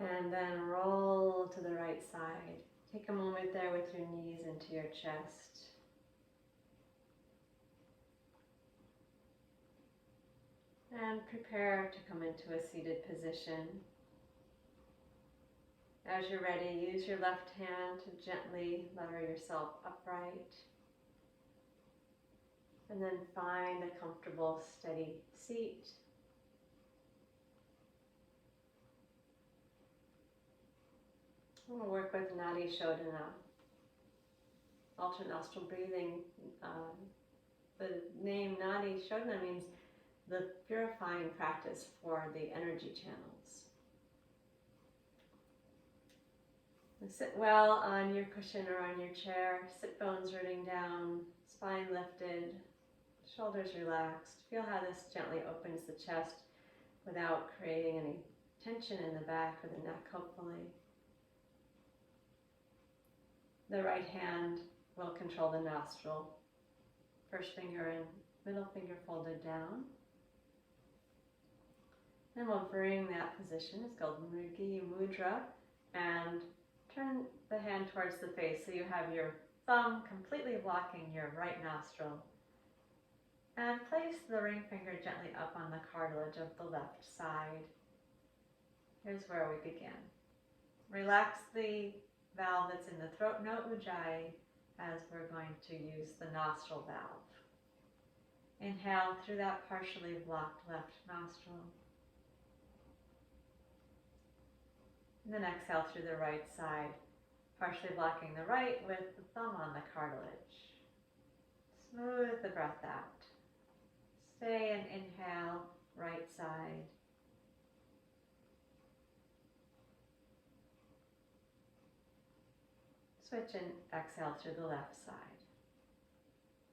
And then roll to the right side. Take a moment there with your knees into your chest. And prepare to come into a seated position. As you're ready, use your left hand to gently lever yourself upright. And then find a comfortable, steady seat. We'll work with Nadi Shodhana, alternate nostril breathing. The name Nadi Shodhana means the purifying practice for the energy channels. Sit well on your cushion or on your chair, sit bones rooting down, spine lifted, shoulders relaxed. Feel how this gently opens the chest without creating any tension in the back or the neck, hopefully. The right hand will control the nostril. First finger in, middle finger folded down. Then we'll bring that position, it's called Mrigi Mudra, and turn the hand towards the face so you have your thumb completely blocking your right nostril. And place the ring finger gently up on the cartilage of the left side. Here's where we begin. Relax the valve that's in the throat, no ujjayi, as we're going to use the nostril valve. Inhale through that partially blocked left nostril. And then exhale through the right side, partially blocking the right with the thumb on the cartilage. Smooth the breath out. Stay and inhale, right side. Switch and exhale through the left side.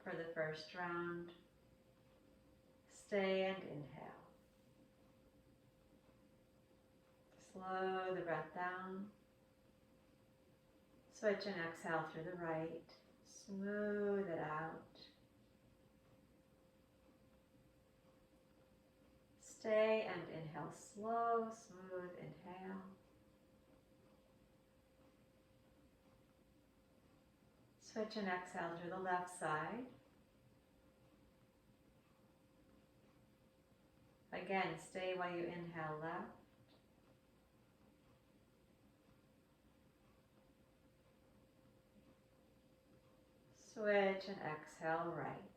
For the first round, stay and inhale. Slow the breath down. Switch and exhale through the right. Smooth it out. Stay and inhale slow, smooth inhale. Switch and exhale through the left side. Again, stay while you inhale left. Switch and exhale right.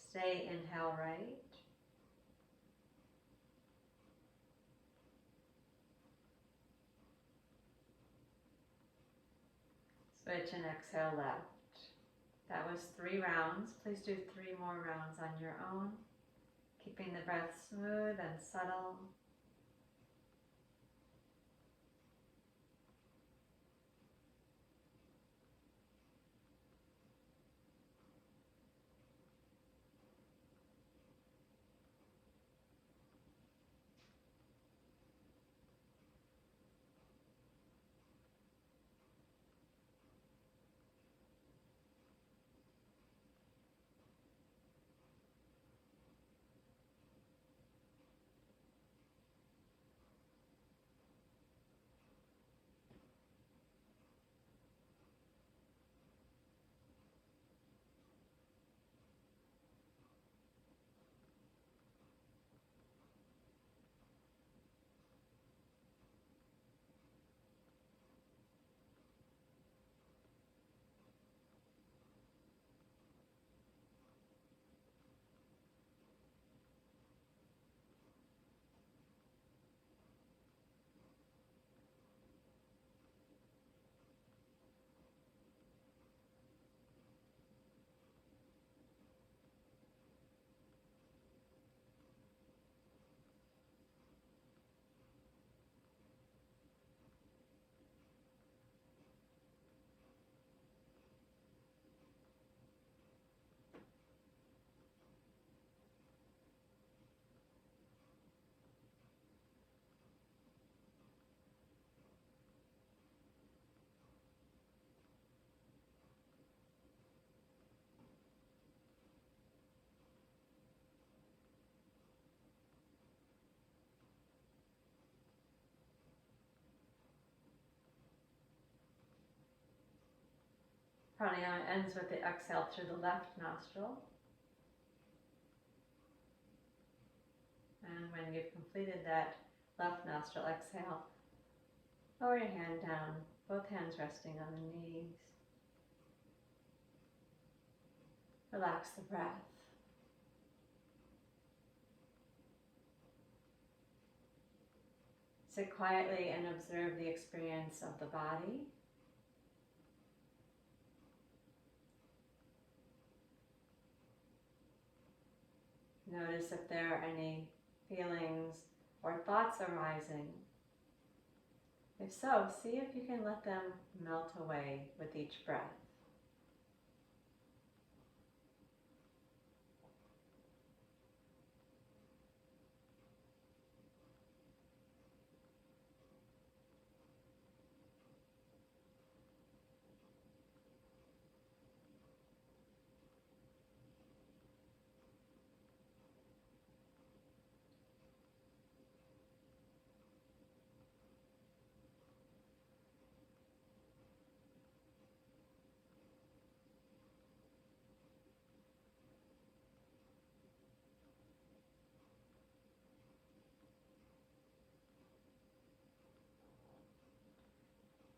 Stay, inhale right. Switch and exhale left. That was 3 rounds. Please do 3 more rounds on your own, keeping the breath smooth and subtle. Pranayama ends with the exhale through the left nostril. And when you've completed that left nostril exhale, lower your hand down, both hands resting on the knees. Relax the breath. Sit quietly and observe the experience of the body. Notice if there are any feelings or thoughts arising. If so, see if you can let them melt away with each breath.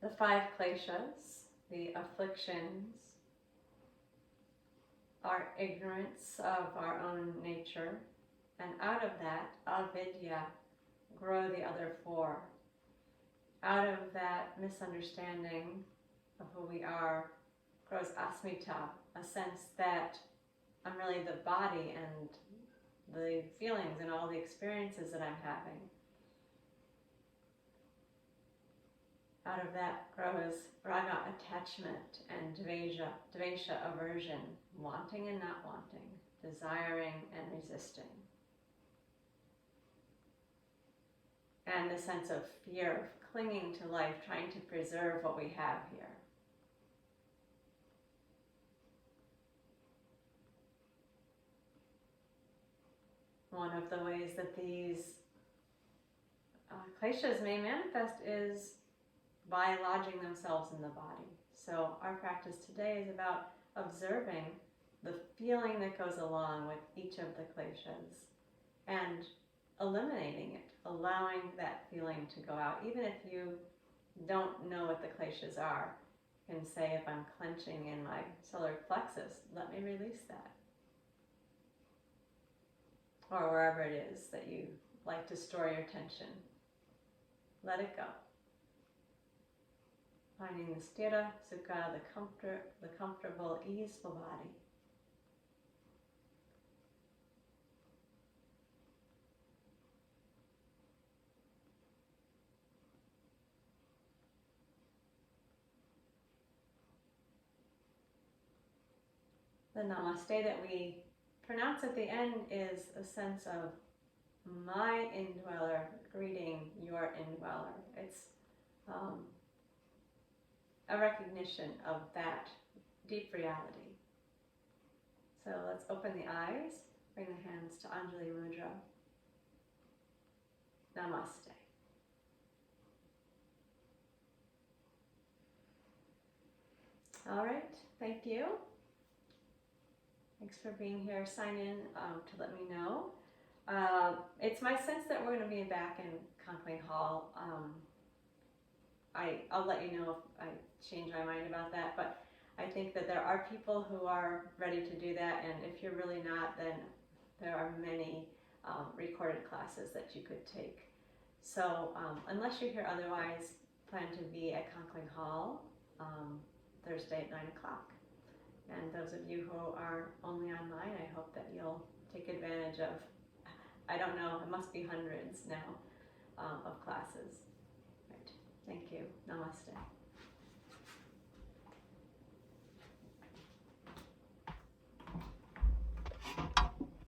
The 5 kleśas, the afflictions, are ignorance of our own nature, and out of that, avidya, grow the other 4. Out of that misunderstanding of who we are grows asmita, a sense that I'm really the body and the feelings and all the experiences that I'm having. Out of that grows raga, attachment, and dvesha, aversion, wanting and not wanting, desiring and resisting. And the sense of fear, of clinging to life, trying to preserve what we have here. One of the ways that these kleśas may manifest is by lodging themselves in the body. So our practice today is about observing the feeling that goes along with each of the kleśas and eliminating it, allowing that feeling to go out. Even if you don't know what the kleśas are, you can say, if I'm clenching in my solar plexus, let me release that. Or wherever it is that you like to store your tension, let it go. Finding the sthira, sukha, the comfortable, easeful body. The namaste that we pronounce at the end is a sense of my indweller greeting your indweller. It's a recognition of that deep reality. So let's open the eyes, bring the hands to Anjali Mudra. Namaste. All right, thank you. Thanks for being here. Sign in to let me know. It's my sense that we're going to be back in Conklin Hall. I'll let you know if I change my mind about that, but I think that there are people who are ready to do that, and if you're really not, then there are many recorded classes that you could take. So unless you're here otherwise, plan to be at Conklin Hall Thursday at 9 o'clock. And those of you who are only online, I hope that you'll take advantage of, I don't know, it must be hundreds now of classes. Right. Thank you. Namaste.